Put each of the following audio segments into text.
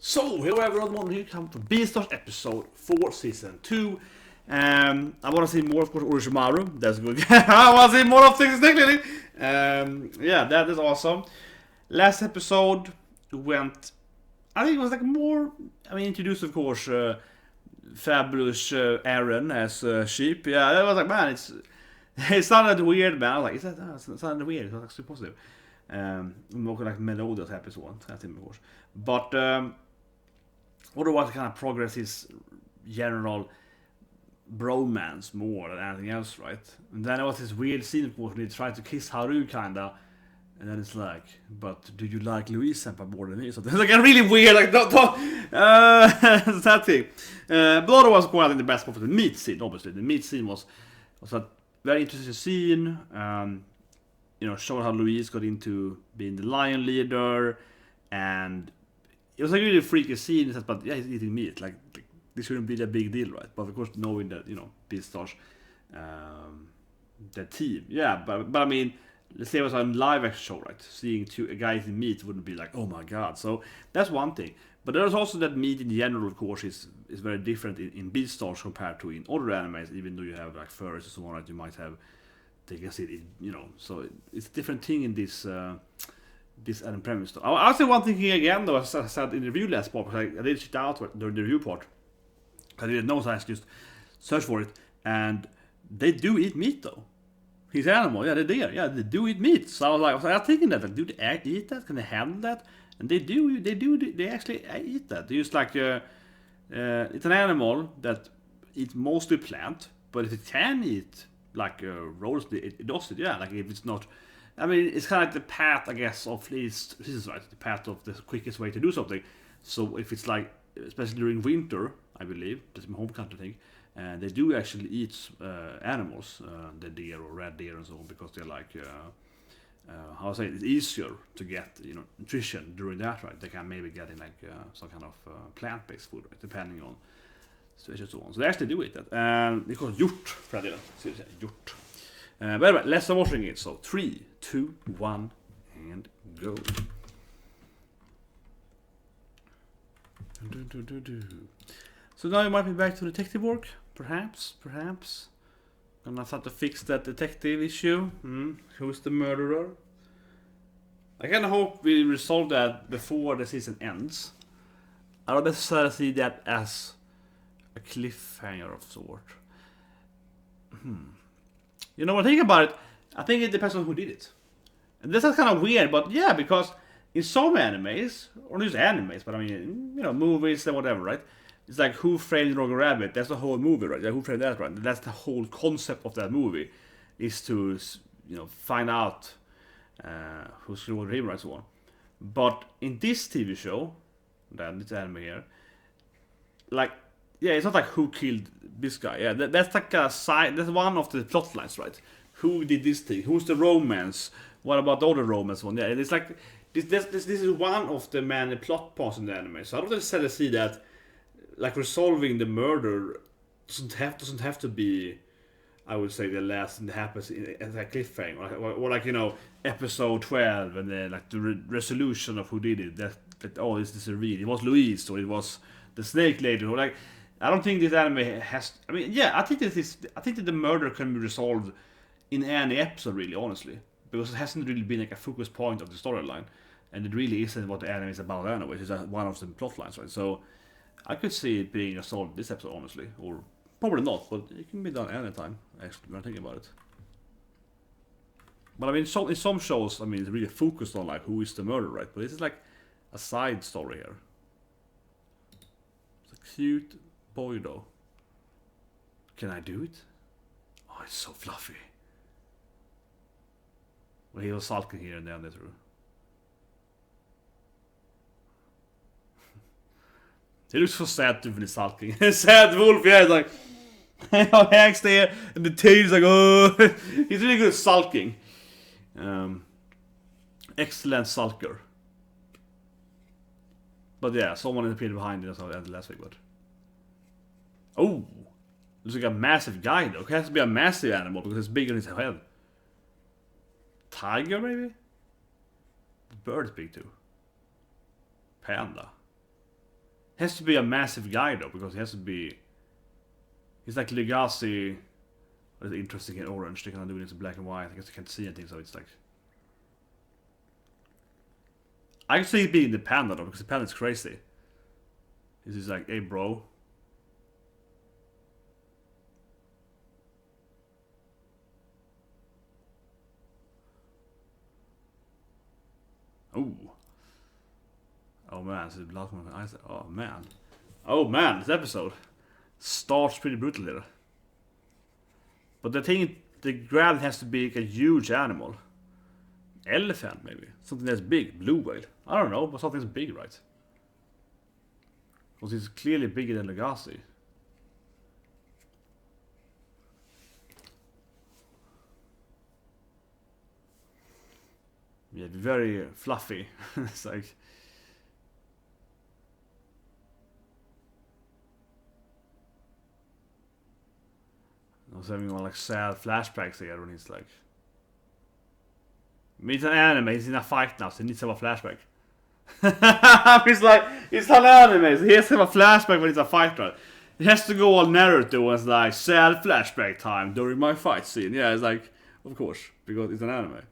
So, hello everyone, here comes from Beastars episode 4, season 2. I want to see more, of course, Orochimaru. That's good. I want to see more of things, technically. Yeah, that is awesome. Last episode went, I think it was like more, introduced, of course, Fabulous Aaron as Sheep. Yeah, that was like, man, it sounded weird, man. I was like, it sounded weird. It was like super positive. More like melodious episode, I think, of course. But, otherwise, kind of progress is general bromance more than anything else, right? And then there was this weird scene, of course, when they tried to kiss Haru, kinda, and then it's like, but do you like Louise Senpai more than me? So it's like a really weird, like, that thing. But otherwise, I think the best part of the meat scene, obviously. The meat scene was a very interesting scene. Showing how Louise got into being the lion leader, and it was like really freaky scene, but yeah, he's eating meat. Like, this shouldn't be a big deal, right? But of course, knowing that, Beastars, the team, yeah. But I mean, let's say it was a live action show, right? Seeing a guy eating meat wouldn't be like, oh my god. So that's one thing. But there's also that meat in general, of course, is very different in Beastars compared to in other animes. Even though you have like furries and so on, right? You might have, they can see it, So it's a different thing in this. This Adam premise. I'll say one thing here again, though, as I said in the review last part, because I did shit out during the review part. I didn't know, so I just searched for it. And they do eat meat, though. He's animal, yeah, they did. Yeah, they do eat meat. So I was thinking that, like, do they eat that? Can they handle that? And they actually eat that. They use like, it's an animal that eats mostly plant, but if it can eat, like, rolls, it does it, yeah. Like, if it's not, it's kind of like the path, I guess, of this is right, the path of the quickest way to do something. So if it's like, especially during winter, I believe, that's my home country thing, they do actually eat animals, the deer or red deer and so on, because they're like, how I say, it's easier to get, nutrition during that, right? They can maybe get in like some kind of plant-based food, right? Depending on situation and so on. So they actually do eat that. And it's called hjort, for that, seriously, hjort. But anyway, let's start watching it. So 3, 2, 1, and go. So now you might be back to detective work, perhaps. Gonna have to fix that detective issue. Who's the murderer? I kind of hope we resolve that before the season ends. I don't necessarily see that as a cliffhanger of sort. You know what I think about it? I think it depends on who did it. And this is kind of weird, but yeah, because in some animes, or not just animes, but movies and whatever, right? It's like Who Framed Roger Rabbit, that's the whole movie, right? Yeah, Who Framed that, right? That's the whole concept of that movie, is to, find out who's killed him, right, and so on. But in this TV show, this anime here, like, yeah, it's not like who killed this guy. Yeah, that's like a side. That's one of the plot lines, right? Who did this thing? Who's the romance? What about the other romance one? Yeah, it's like this is one of the many plot points in the anime. So I don't necessarily see that, like, resolving the murder doesn't have to be, I would say, the last thing that happens as a cliffhanger, or like, episode 12, and then like the resolution of who did it. That this is real. It was Louise, or it was the snake lady, or like. I don't think this anime has. I think that the murder can be resolved in any episode, really, honestly, because it hasn't really been like a focus point of the storyline, and it really isn't what the anime is about anyway. It's one of the plot lines, right? So I could see it being resolved this episode, honestly, or probably not, but it can be done anytime. Actually, when I think about it. But in some shows, it's really focused on like who is the murderer, right? But this is like a side story here. It's a cute boy, though. Can I do it? Oh, it's so fluffy. Well, he was sulking here and there, that's true. He looks so sad when he's sulking. Sad wolf, yeah, it's like Hank's there, and the tail's like, oh. He's really good at sulking. Excellent sulker. But yeah, someone appeared behind it, that's how it ended last week, but. Oh, looks like a massive guy, though. It has to be a massive animal because it's bigger than his head. Tiger, maybe? The bird is big too. Panda. Has to be a massive guy though, because he has to be. He's like Legosi. What is interesting in orange? They can do this in black and white. I guess you can't see anything, so it's like. I can see it being the panda though, because the panda's crazy. This is like, hey bro. Ooh. Oh man, so the blood from my eyes. Oh man. Oh man, this episode starts pretty brutal here. But the thing, the grab has to be like a huge animal. Elephant maybe. Something that's big. Blue whale. I don't know, but something's big, right? Because it's clearly bigger than Legosi. Yeah, very fluffy. It's like. I was having one like sad flashbacks here when he's like. He's an anime, he's in a fight now, so he needs to have a flashback. He's like, it's an anime, so he has to have a flashback when it's a fight, right? He has to go all Naruto and it's like, sad flashback time during my fight scene. Yeah, it's like, of course, because it's an anime.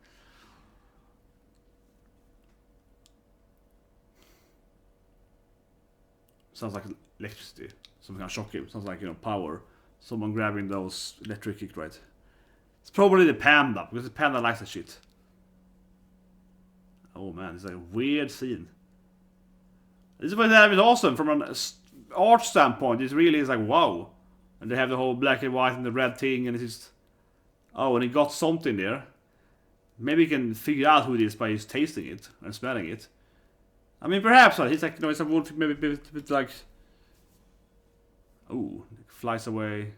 Sounds like electricity. Something can shock him. Sounds like, power. Someone grabbing those electric kick, right? It's probably the panda, because the panda likes that shit. Oh man, it's like a weird scene. This is awesome from an art standpoint. It really is like wow. And they have the whole black and white and the red thing, and it's just. Oh, and he got something there. Maybe he can figure out who it is by just tasting it and smelling it. I mean, perhaps he's like, it's a wolf, maybe a bit like. Ooh, it flies away.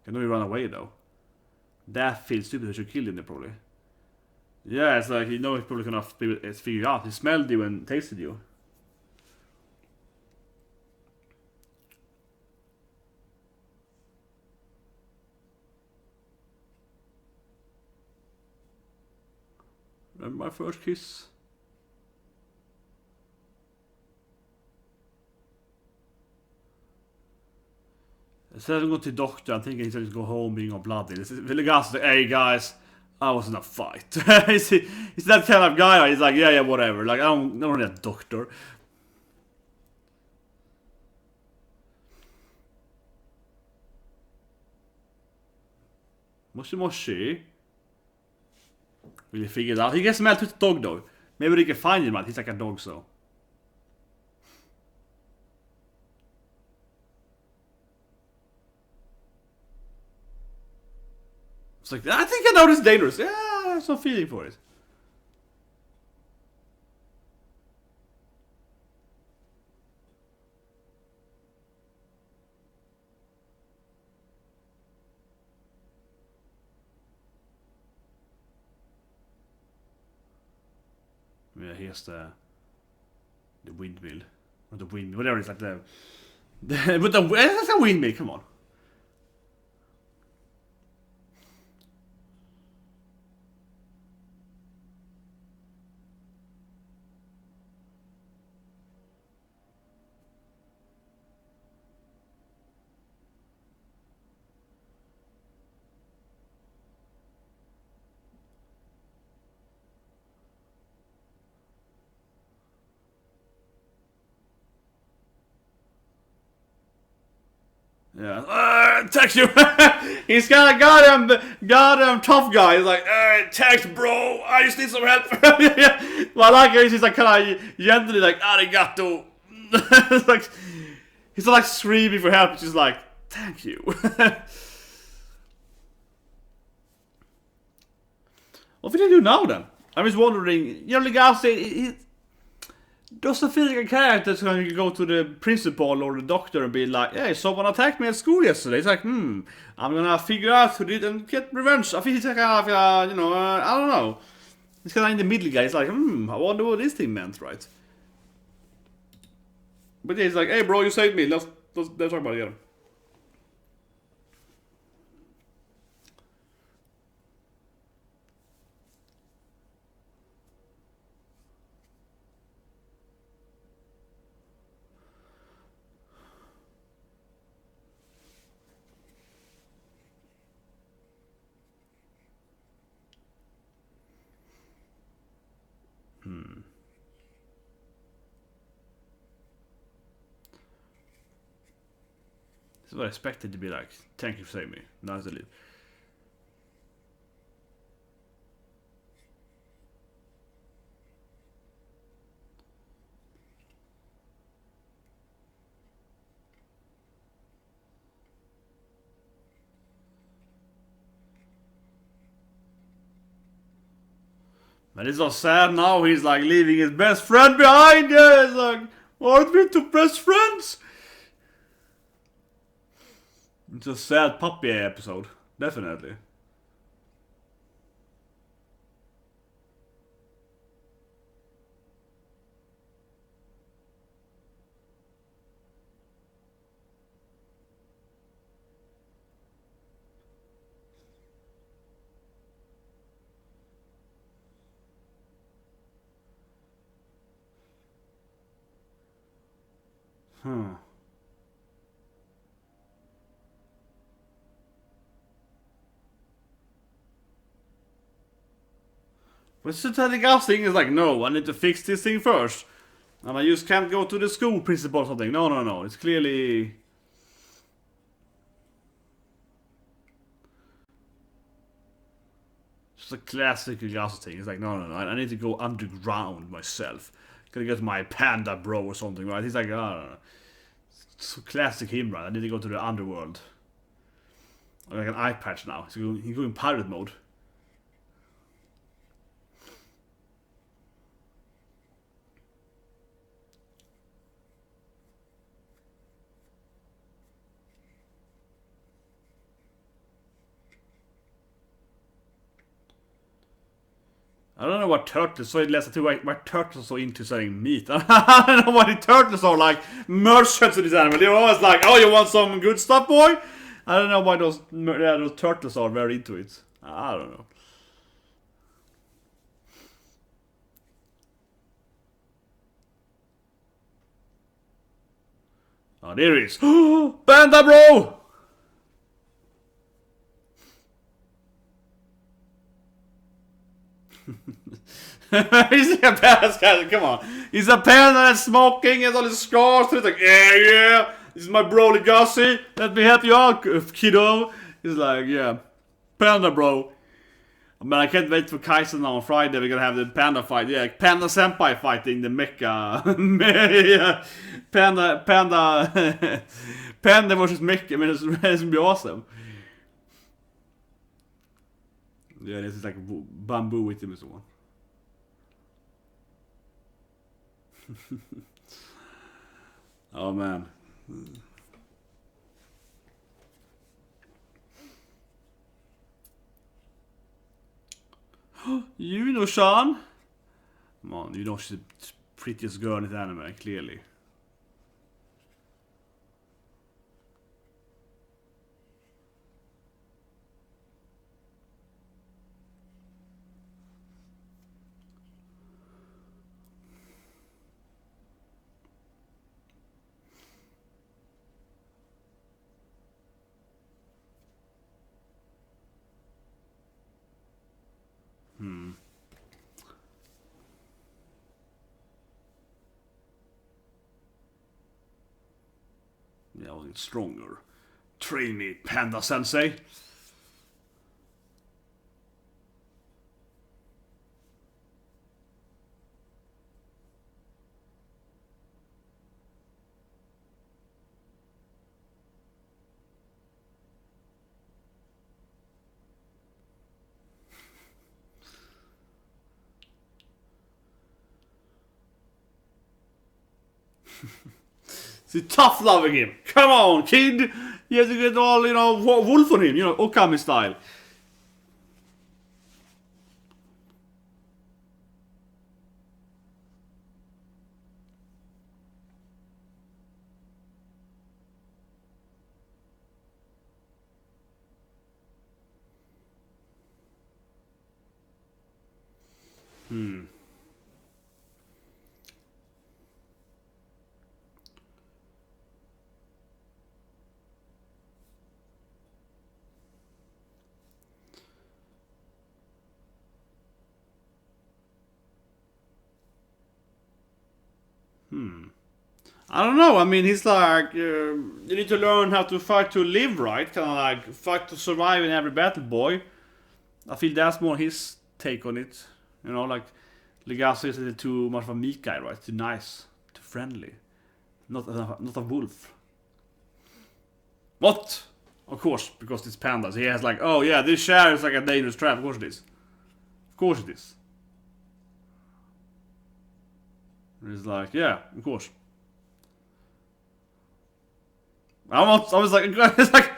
Can only run away though. That feels stupid. They should kill him there probably. Yeah, it's like he's probably gonna figure out. He smelled you and tasted you. Remember my first kiss? Instead of going to the doctor, I'm thinking he's going to go home being all bloody. This is Legosi like, hey guys, I was in a fight. he's that kind of guy. He's like, yeah, whatever. Like, I don't need a doctor. Moshi. Will he figure it out? He gets mad to the dog though. Maybe they can find him, man. He's like a dog, so. It's like, I think I know this is dangerous. Yeah, I have some feeling for it. Yeah, here's the windmill. Or the windmill, whatever it's like but it's a windmill, come on. Yeah, text you. He's kind of goddamn tough guy. He's like, text bro, I just need some help. Well, I like it. He's like kind of gently like, arigato. It's like he's not like screaming for help. He's just like, thank you. What did he do now then? I'm just wondering. Legosi, doesn't feel like a character that's going to go to the principal or the doctor and be like, hey, someone attacked me at school yesterday. It's like, I'm gonna figure out who did and get revenge. I think he's kind of, I don't know. He's kind of in the middle guy. He's like, I wonder what this thing meant, right? But yeah, he's like, hey bro, you saved me. Let's talk about it again. So I expected to be like, thank you for saving me. Now I leave. But it's so sad now, he's like leaving his best friend behind. Yeah, it's like, aren't we two best friends? It's a sad puppy episode, definitely. But synthetic housing is like, no, I need to fix this thing first. And I just can't go to the school principal or something. No. It's clearly... It's a classic Legosi thing. It's like, no. I need to go underground myself. Gotta get my panda bro or something, right? He's like, I don't know. It's so classic him, right? I need to go to the underworld. Like an eye patch now. He's going pirate mode. I don't know what turtles, so it lets to why turtles are so into selling meat. I don't know why the turtles are like merchants to this animal. They're always like, oh, you want some good stuff, boy? I don't know why those turtles are very into it. I don't know. Oh, there he is. Panda bro! He's a panda guy, come on. He's a panda that's smoking and all his scars. He's like, yeah. This is my bro Legosi. Let me help you out, kiddo. He's like, yeah. Panda bro. But I can't wait for Kaiser now on Friday. We're gonna have the panda fight. Yeah, Panda Senpai fighting the mecha. Yeah. Panda versus mecha. I mean, it's gonna be awesome. Yeah, this is like bamboo with him and so on. Oh man. You know Sean? Come on, you know she's the prettiest girl in the anime, clearly. Yeah, I was get stronger. Train me, Panda Sensei. See, tough loving him. Come on, kid. You have to get all, wolf on him, Okami style. I don't know. I mean, he's like, you need to learn how to fight to live, right? Kind of like fight to survive in every battle, boy. I feel that's more his take on it. You know, like Legosi is too much of a meat guy, right? Too nice, too friendly, not a wolf. What? Of course, because it's pandas. He has like, oh yeah, this share is like a dangerous trap. Of course it is. Of course it is. And he's like, yeah, of course. I was like, it's like,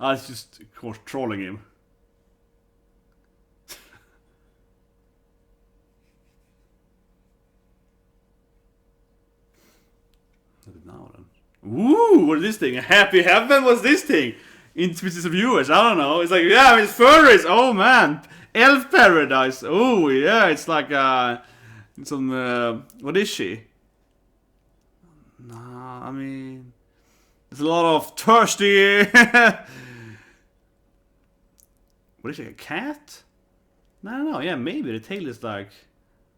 I was just, of course, trolling him. Now then. Ooh, what is this thing? A happy heaven? What's this thing? In Beastars Viewers, I don't know. It's like, yeah, it's furries. Oh man, elf paradise. Oh yeah, it's like some. What is she? Nah, I mean, there's a lot of thirsty. What is she? A cat? No. Yeah, maybe the tail is like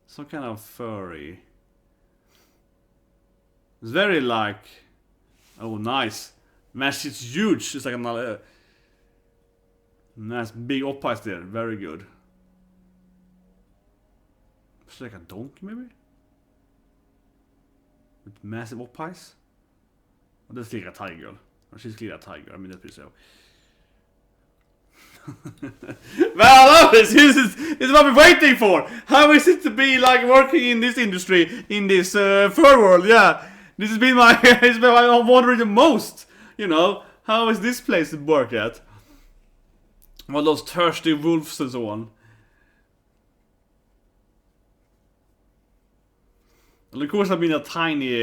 some kind of furry. It's very like, oh nice, man, she's huge. It's like another nice big oppies there, very good. It's like a donkey maybe, with massive oppies. Oh, that's like a tiger. Or she's clearly a tiger. I mean that's pretty so. Well, this is what we're waiting for. How is it to be like working in this industry, in this fur world? Yeah. This has been my, it's been what I'm wondering the most. You know, how is this place to work at? All those thirsty wolves and so on. And of course, I mean, a tiny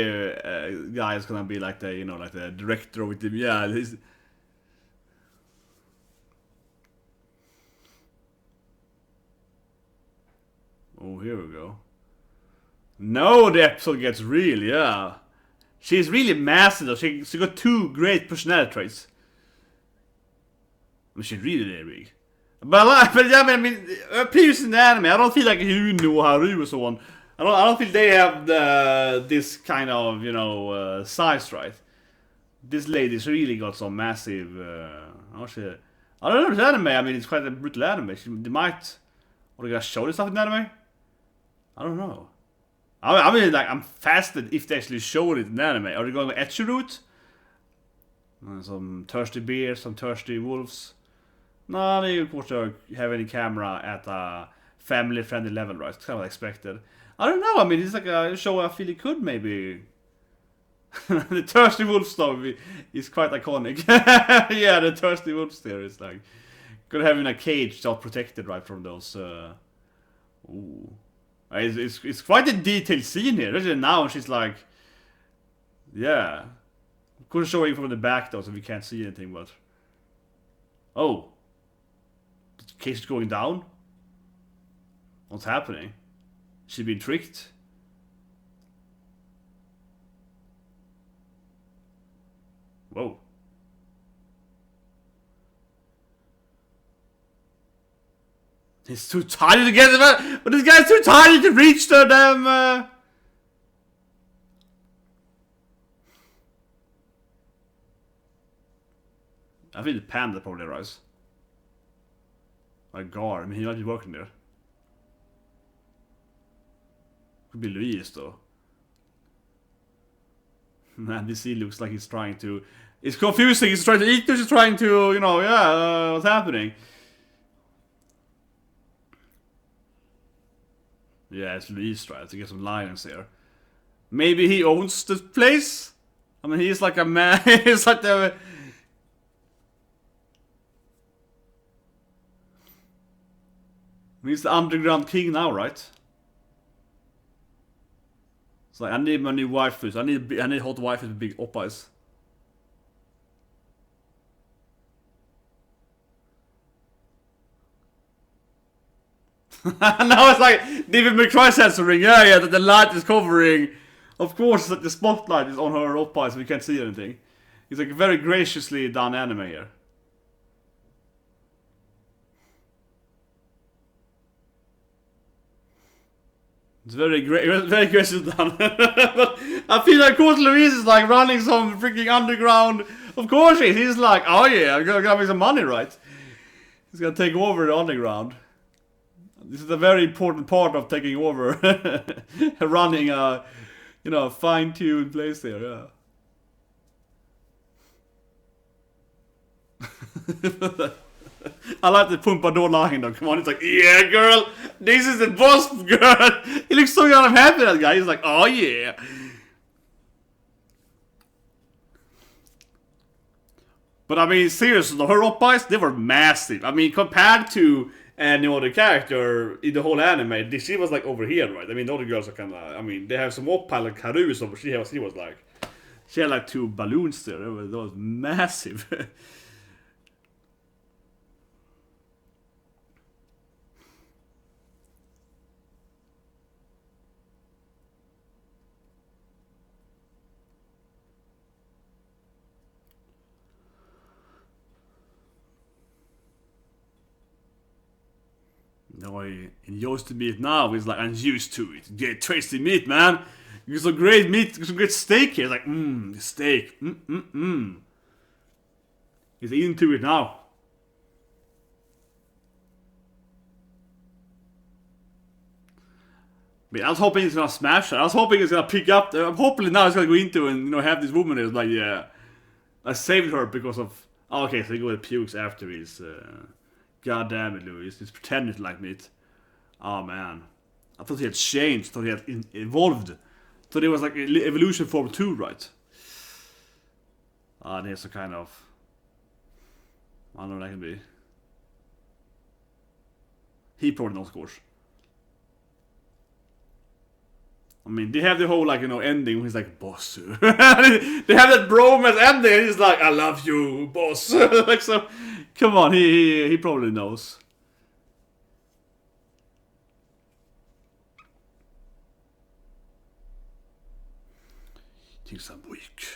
guy is gonna be like the, you know, like the director with the, yeah. Oh, here we go. No, the episode gets real, yeah. She's really massive though. She got 2 great personality traits. I mean, she's really big. But yeah, I mean, previous in the anime, I don't feel like Yuno, Haru, and so on. I don't feel they have this kind of, you know, size, right? This lady's really got some massive. Oh shit! I don't know the anime. I mean, it's quite a brutal anime. They might. Or they gonna show this stuff in the anime? I don't know. I mean, like, I'm fascinated if they actually show it in the anime. Are they going with ecchi route? Some thirsty bears, some thirsty wolves. No, they of course don't have any camera at a family-friendly level, right? It's kind of expected. I don't know. I mean, it's like a show I feel it could maybe. The thirsty wolves though is quite iconic. Yeah, the thirsty wolves there is like could have in a cage, self protected, right, from those. Ooh. It's quite a detailed scene here. Especially now she's like, yeah. Could show you from the back though, so we can't see anything. But oh, the case is going down. What's happening? She's been tricked. Whoa. He's too tiny to get it, but this guy's too tiny to reach the damn. I think the panda probably arrives. Like Gar, I mean, he might be working there. Could be Luis though. Man, this scene looks like he's trying to. It's confusing. He's trying to eat. He's trying to, you know, yeah. What's happening? Yeah, it's Luis trying to get some lions here. Maybe he owns the place? I mean, he's like a man. He's like the. He's the underground king now, right? It's like, I need my new waifus. I need hot waifus with big oppas. Now it's like David McCry censoring. Yeah, that the light is covering. Of course, that the spotlight is on her oppa, so we can't see anything. It's like very graciously done anime here. It's very graciously done. But I feel like Coach Luis is like running some freaking underground. Of course he's like, oh yeah, I'm gonna make some money, right? He's gonna take over the underground. This is a very important part of taking over, running a, fine-tuned place there. Yeah. I like the Pumpador line though. Come on, it's like, yeah, girl, this is the boss, girl. He looks so kind of happy, that guy. He's like, oh yeah. But I mean, seriously, her op-eyes, they were massive. I mean, compared to any other character in the whole anime, she was like over here, right? I mean, the other girls are kind of, I mean, they have some op-eye like Haruso, but she was like, she had like 2 balloons there. That was massive. No, he enjoys the meat now. He's like, I'm used to it. Get tasty meat, man. You got some great meat, some great steak here. Like, steak. He's into it now. I mean, I was hoping he's gonna smash her. I was hoping he's gonna pick up. Hopefully now he's gonna go into and have this woman there. It's like, yeah, I saved her because of. Oh, okay, so he goes pukes after his. God damn it, Louis. He's pretending to like meat. Oh man. I thought he had changed. I thought he had evolved. I thought it was like evolution form 2, right? And here's a kind of. I don't know what that can be. He probably knows, of course. I mean, they have the whole, like, ending where he's like, boss. They have that bromance ending and he's like, I love you, boss. Like, so, come on, he probably knows. Thinks I'm weak.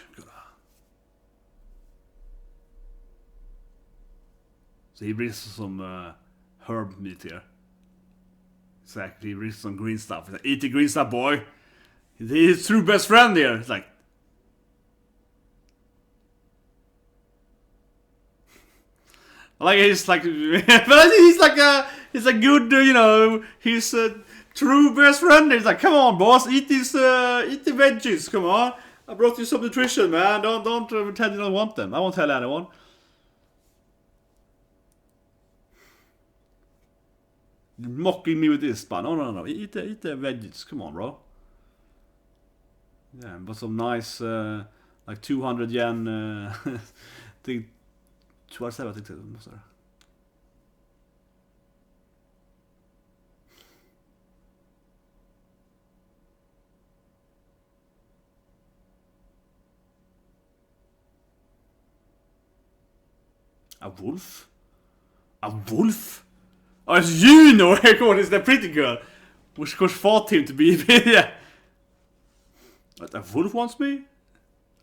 So he brings some herb meat here. Exactly, he brings some green stuff. He's like, eat the green stuff, boy. He's his true best friend here. It's like, he's like, but I think he's a good, he's a true best friend. He's like, come on, boss, eat the veggies. Come on, I brought you some nutrition, man. Don't pretend you don't want them. I won't tell anyone. You're mocking me with this, but no. Eat the veggies. Come on, bro. Yeah, but some nice, like 200 yen, I think, 27, I think det måste det. A wolf? A wolf? Oh, it's Juno! It's the pretty girl. Which course fought him to be yeah. What, a wolf wants me?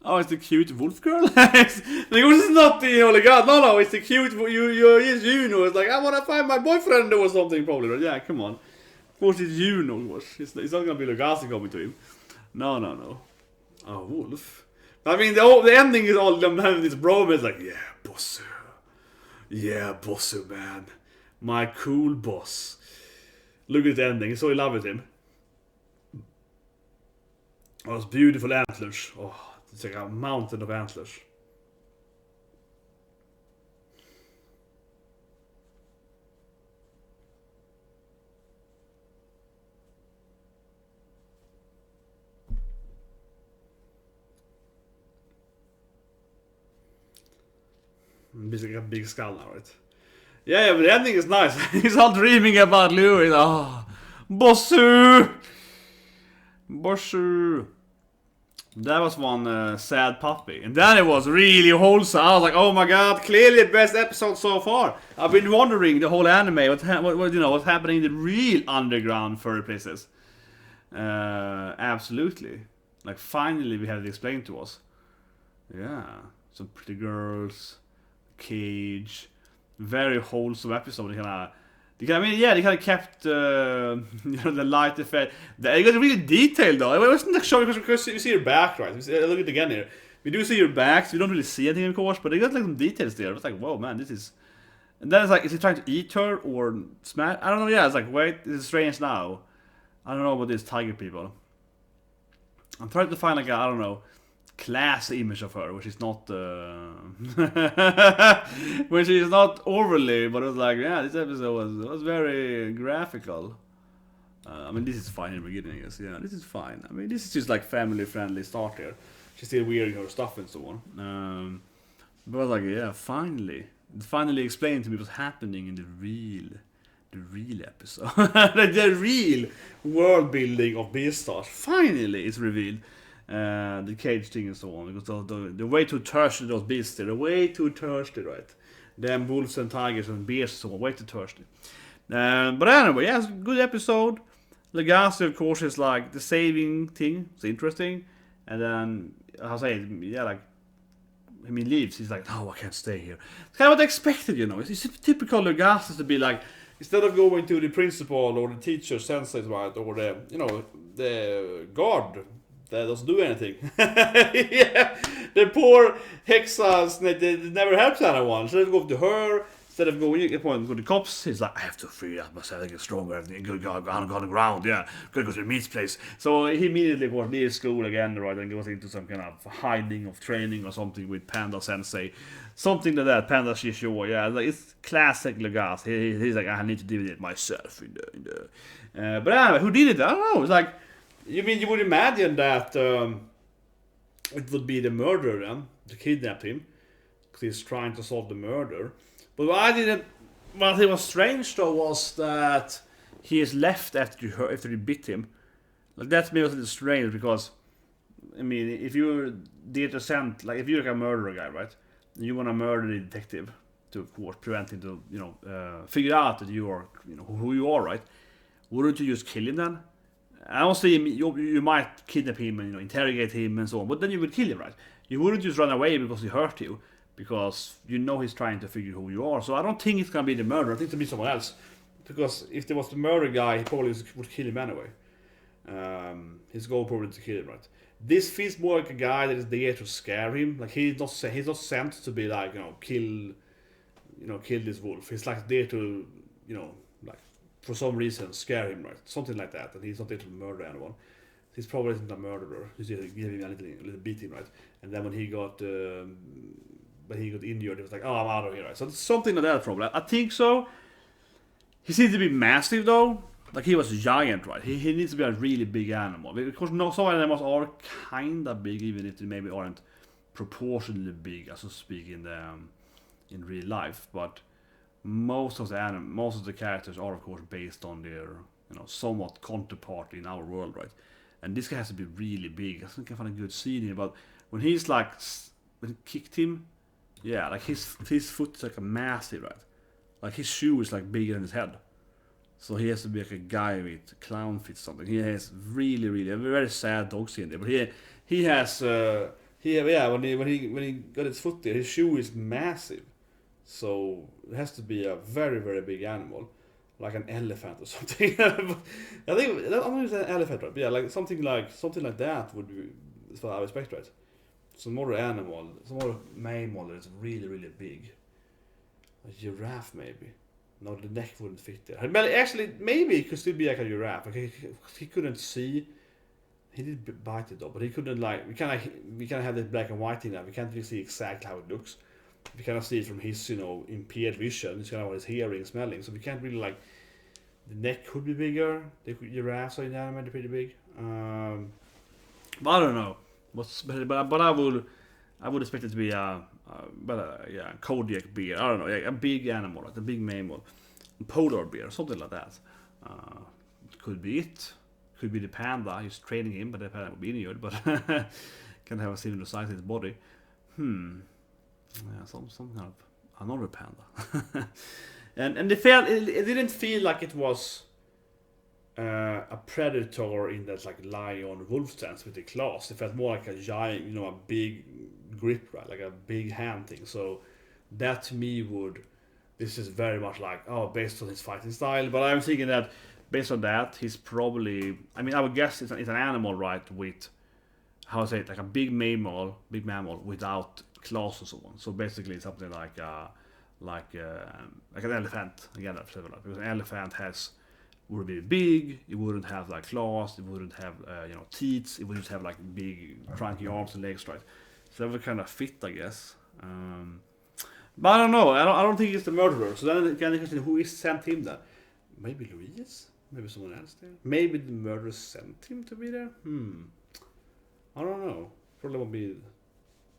Oh, it's the cute wolf girl? This is not the holy god. No, it's the cute it's Juno. It's like, I wanna find my boyfriend or something, probably. Yeah, come on. Of course it's Juno. It's not gonna be Legosi coming to him. No. A wolf. I mean, the ending is all them having this bromance, like, yeah, boss. Yeah, boss, man. My cool boss. Look at the ending. He's so in love with him. Oh, those beautiful antlers. Oh, it's like a mountain of antlers. He's like a big skull now, right? Yeah, but the ending is nice. He's all dreaming about Louis. Oh, Bossu! That was one sad puppy. And then it was really wholesome. I was like, oh my god, clearly the best episode so far. I've been wondering the whole anime, what's happening in the real underground furry places. Absolutely. Like, finally we have it explained to us. Yeah. Some pretty girls. Cage. Very wholesome episode. They kind of kept the light effect. They got really detailed though. It wasn't like showing because you see your back, right? Look at it again here. We do see your back, so we don't really see anything, of course, but they got like some details there. It's like, whoa, man, this is. And then it's like, is he trying to eat her or smash? I don't know. Yeah, it's like, wait, this is strange now. I don't know about these tiger people. I'm trying to find like I don't know, class image of her, which is not which is not overly, but it was like, yeah, this episode was very graphical. I mean, this is fine in the beginning, I guess. Yeah, this is fine. I mean, this is just like family-friendly start here. She's still wearing her stuff and so on. But I was like, yeah, finally explained to me what's happening in the real episode. The real world building of Beastars. Finally, it's revealed. The cage thing and so on. Because they're way too thirsty, those beasts. They're way too thirsty, right? Them wolves and tigers and bears and so on. Way too thirsty. But anyway, yeah, it's a good episode. Legosi, of course, is like the saving thing. It's interesting. And then, I'll say, yeah, like, I mean, leaves. He's like, no, I can't stay here. It's kind of what I expected, you know. It's typical Legosi to be like, instead of going to the principal or the teacher, sensei, right, or the guard that doesn't do anything. Yeah, the poor hexas, they never helps anyone. Instead of going to her, instead of going to the cops, he's like, I have to free up myself, I get stronger, and go on the ground, yeah, gotta go to the meat's place. So he immediately leaves school again, right, and goes into some kind of hiding of training or something with Panda Sensei. Something like that, Panda Shisho, yeah, like it's classic Legosi. He's like, I need to do it myself. But anyway, who did it? I don't know. It's like, you would imagine that it would be the murderer then, to kidnap him, because he's trying to solve the murder. But what it was strange though was that he is left after you bit him. Like that made it a little strange because, I mean, if you're data sent, like if you're like a murderer guy, right? You want to murder the detective to, of course, prevent him to, figure out that you are, who you are, right? Wouldn't you just kill him then? I don't say you might kidnap him and interrogate him and so on, but then you would kill him, right? You wouldn't just run away because he hurt you, because he's trying to figure who you are. So I don't think it's gonna be the murderer. I think it'll be someone else, because if there was the murder guy, he probably would kill him anyway. His goal probably to kill him, right? This feels more like a guy that is there to scare him. Like he's not sent to be like kill this wolf. He's like there to like for some reason scare him, right? Something like that. And he's not there to murder anyone. He's probably isn't a murderer. He's there to give him a little beating, right? And then when he got injured, he was like, oh, I'm out of here, right? So it's something like that probably. I think so. He seems to be massive though. Like he was a giant, right? He needs to be a really big animal. Because some animals are kinda big, even if they maybe aren't proportionally big, as to speak, in real life. But most of the characters are, of course, based on their somewhat counterpart in our world, right? And this guy has to be really big. I think I found a good scene here, but when he's like when he kicked him, yeah, like his foot is like a massive, right? Like his shoe is like bigger than his head. So he has to be like a guy with clown feet or something. He has really a very sad dog scene there. But he has when he got his foot there, his shoe is massive. So it has to be a very, very big animal, like an elephant or something. I think I'm gonna say an elephant, right? But yeah, like something like that would be is what I expect, right? Some more mammal that is really big. A giraffe maybe. No, the neck wouldn't fit there. But actually, maybe it could still be like a giraffe. Like he couldn't see. He did bite it though, but he couldn't like. We can't have this black and white thing now. We can't really see exactly how it looks. We cannot see it from his impaired vision. It's kind of what his hearing, smelling. So we can't really like. The neck could be bigger. The giraffes are in the anime pretty big. But I don't know. But I would expect it to be Kodiak bear. I don't know, a big animal, like a big mammal, polar bear, something like that. Could be it. Could be the panda. He's training him, but the panda would be injured. But can have a similar size in his body. Yeah, some kind of another panda. and it didn't feel like it was a predator in that like lion wolf stance with the claws. It felt more like a giant, a big grip, right? Like a big hand thing. So that to me would this is very much like, oh, based on his fighting style. But I'm thinking that based on that, he's probably, I mean, I would guess it's an animal, right, with, how to say it, like a big mammal without claws or so on. So basically something like an elephant, again, because an elephant would be big, it wouldn't have like claws, it wouldn't have teeth, it wouldn't have like big trunky arms and legs, right? So that would kind of fit, I guess. But I don't know. I don't think he's the murderer. So then again, the question: who is sent him there? Maybe Louise? Maybe someone else there? Maybe the murderer sent him to be there? I don't know. Probably won't be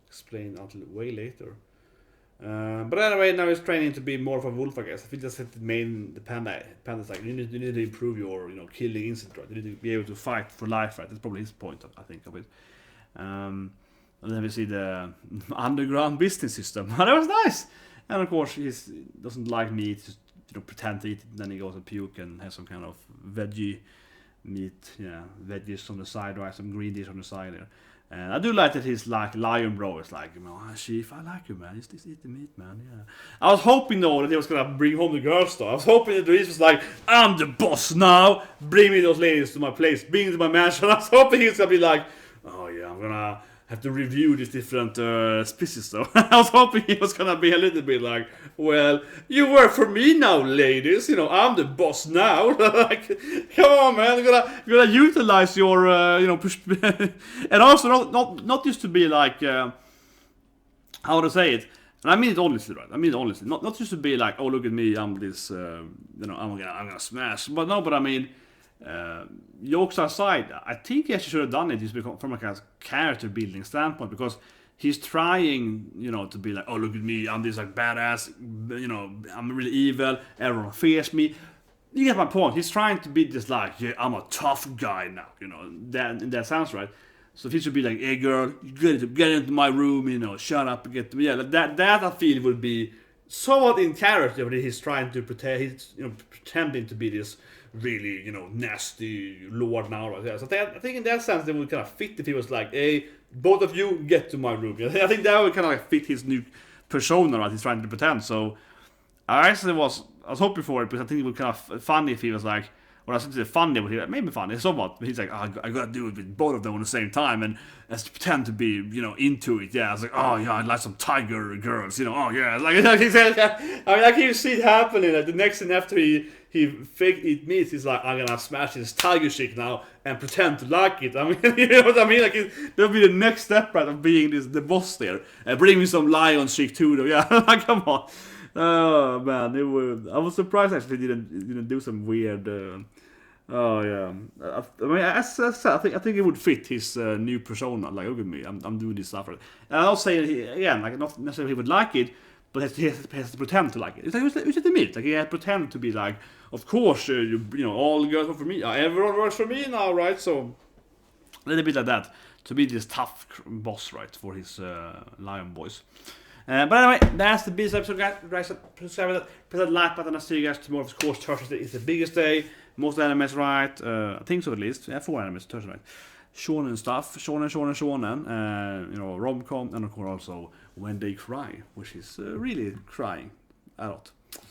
explained until way later. But anyway, now he's training to be more of a wolf, I guess. I think that's the panda's like, you need to improve your killing instinct, right? You need to be able to fight for life, right? That's probably his point, I think, of it. And then we see the underground business system. That was nice. And of course, he doesn't like meat, just pretend to eat it, and then he goes and puke and has some kind of veggie meat, veggies on the side, right? Some green dish on the side there. And I do like that he's like lion bro. It's like, chief, I like you, man. Just eat the meat, man. Yeah. I was hoping though that he was gonna bring home the girls though. I was hoping that Louise was like, I'm the boss now. Bring me those ladies to my place. Bring them to my mansion. I was hoping he was gonna be like, oh yeah, I'm gonna have to review these different species though. I was hoping he was gonna be a little bit like, well, you work for me now, ladies. I'm the boss now. Like, come on, man. You're gonna utilize your, and also not just to be like, how to say it. And I mean it honestly, right? I mean it honestly. Not just to be like, oh, look at me, I'm this, I'm gonna smash. But no, but I mean. Jokes aside, I think he actually should have done it just from a kind of character building standpoint, because he's trying, to be like, oh, look at me, I'm this like badass, I'm really evil, everyone fears me. You get my point. He's trying to be this like, yeah, I'm a tough guy now, that sounds right. So if he should be like, hey girl, you get into my room, shut up and get to me. Yeah, that I feel would be somewhat in character, but he's trying to pretend, he's pretending to be this really, nasty lord now. Right? So I think in that sense they would kind of fit if he was like, hey, both of you get to my room. I think that would kind of like fit his new persona, right? He's trying to pretend. So I was hoping for it, but I think it would kind of funny if he was like, well, I said funny, but maybe funny somewhat. But he's like, oh, I gotta do it with both of them at the same time, and as to pretend to be, into it. Yeah, I was like, oh yeah, I like some tiger girls, oh yeah, like he said. I mean, I can see it happening. Like the next thing after he fake eat meat, he's like, I'm gonna smash this tiger chick now and pretend to like it. I mean, you know what I mean? Like that'll be the next step, right, of being the boss there. Bring me some lion chick too, though. Yeah, like come on. Oh man, I was surprised actually he didn't do some weird. Oh yeah, I mean, as I said, I think it would fit his new persona. Like, look at me, I'm doing this stuff. And I'm not saying again, like not necessarily he would like it, but he has to pretend to like it. It's like we should admit, like he had to pretend to be like, of course, all the girls work for me. Everyone works for me now, right? So a little bit like that, to be this tough boss, right, for his lion boys. But anyway, that's the Beastars episode, guys. Press that like button. I'll see you guys tomorrow. Of course, Thursday is the biggest day. Most animes, right? I think so at least. Yeah, 4 animes, Thursday, right? Shonen stuff. Shonen. Rom-com. And of course also When They Cry, which is really crying a lot.